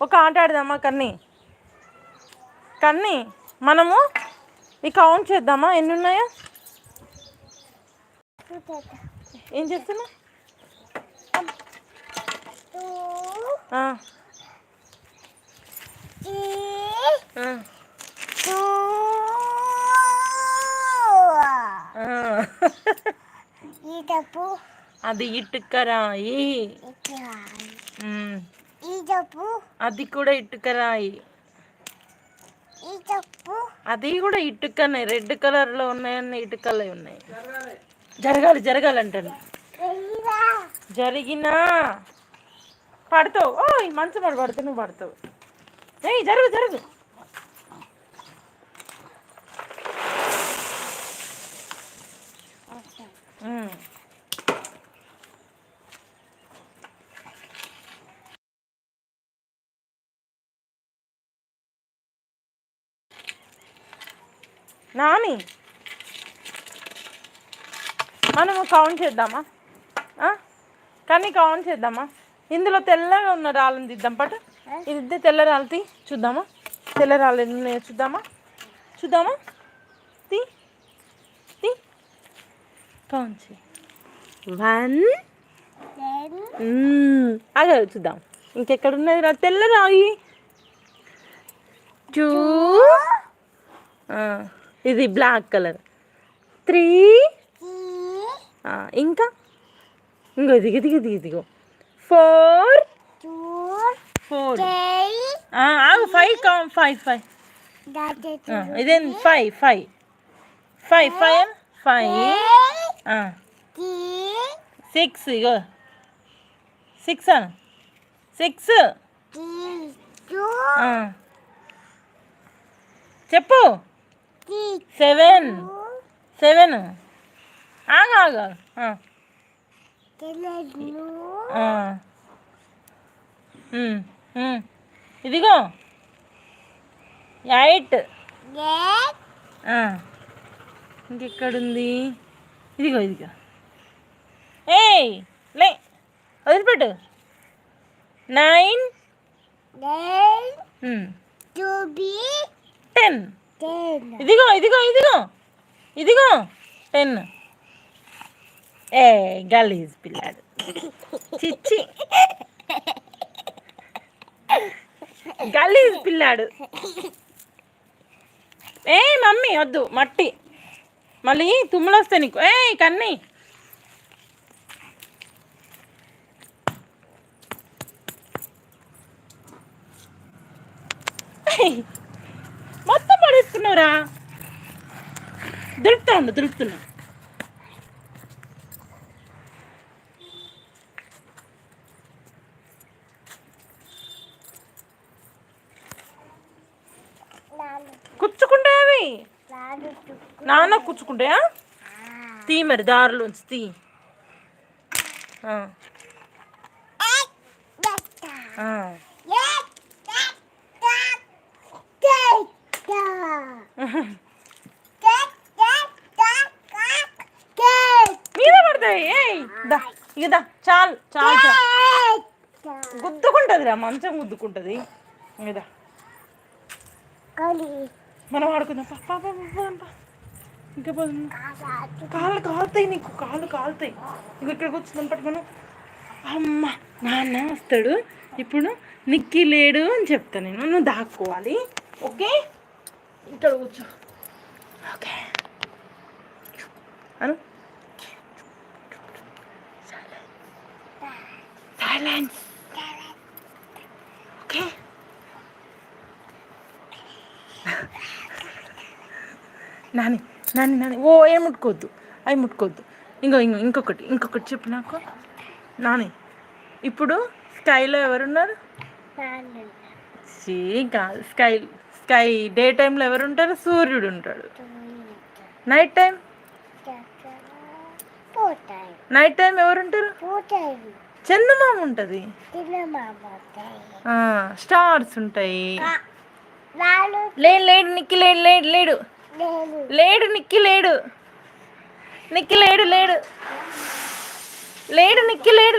ఒక ఆట ఆడదామా కన్నీ? కన్నీ మనము ఈ కౌంట్ చేద్దామా ఎన్ని ఉన్నాయో? ఏం చేస్తున్నా? అది ఇటుకరాయి. అది కూడా ఇటుకరాయి. అది కూడా ఇటుకనే. రెడ్ కలర్లో ఉన్నాయన్నీ ఇటుకలే ఉన్నాయి. జరగాలి జరగాలంటాను. జరిగినా పడతావు. ఓ మంచి పడితే నువ్వు పడతావు. ఏయ్ జరుగు జరుగు. నాని మనము కౌంట్ చేద్దామా? కానీ కౌంట్ చేద్దామా? ఇందులో తెల్లగా ఉన్న రాళ్ళని తీద్దాం. పట్టు ఇది తెల్ల రాళ్ళు తీ చూద్దామా? తెల్ల రాళ్ళు ఎన్ని ఉన్నాయో చూద్దామా? తీ తీ కౌంట్ చేయి. 1 అదే చూద్దాం ఇంకెక్కడ ఉన్నది రా తెల్ల రాయి. 2 ఇది బ్లాక్ కలర్. 3 ఇంకా ఇంకో ఇదిగో 4 ఆగు 5 ఇదేం 5 6 ఇగో 6 చెప్పు. 7 ఆగా ఇదిగో 8 ఇంకెక్కడుంది? ఇదిగో ఏయ్ లే వదిలిపెట్టు. 9 10 ఇదిగో 10. ఏ గలీజ్ పిల్లాడు. చిచ్చి గలీజ్ పిల్లాడు. ఏ మమ్మీ వద్దు మట్టి మళ్ళీ తుమ్ములు వస్తాయి నీకు. ఏ కన్నీ మొత్తం పడేసుకున్నావురా. దులుపుతున్నా కుచ్చుకుంటాయి అవి. నాన్న కుచ్చుకుంటాయా? తీ మరి దారిలోంచి తీ. మీద పడతాయి. ఇదా చాలు గుద్దుకుంటుంది రా, మంచం గుద్దుకుంటుంది. ఇదా మనం ఆడుకుందాం. ఇంకా కాళ్ళు కాలుతాయి నీకు, కాళ్ళు కాలుతాయి. ఇంక ఇక్కడ కూర్చుందాం పట్టుకుని. అమ్మ నాన్న వస్తాడు ఇప్పుడు. నిక్కి లేడు అని చెప్తా నేను. నువ్వు దాక్కోవాలి. ఓకే ఇక్కడ కూర్చో. ఓకే అను. సైలెన్స్. ఓకే నాని ఓ ఏం ముట్టుకోవద్దు, అవి ముట్టుకోవద్దు. ఇంకొకటి చెప్పు నాకు నాని. ఇప్పుడు స్కైలో ఎవరున్నారు? స్కై డే టైంలో ఎవరుంటారు? సూర్యుడు ఉంటాడు. నైట్ టైం ఎవరుంటారు? చందమామ ఉంటుంది. స్టార్స్ ఉంటాయి. లేడు నిక్కి లేడు నిక్కి లేడు నిక్కి లేడు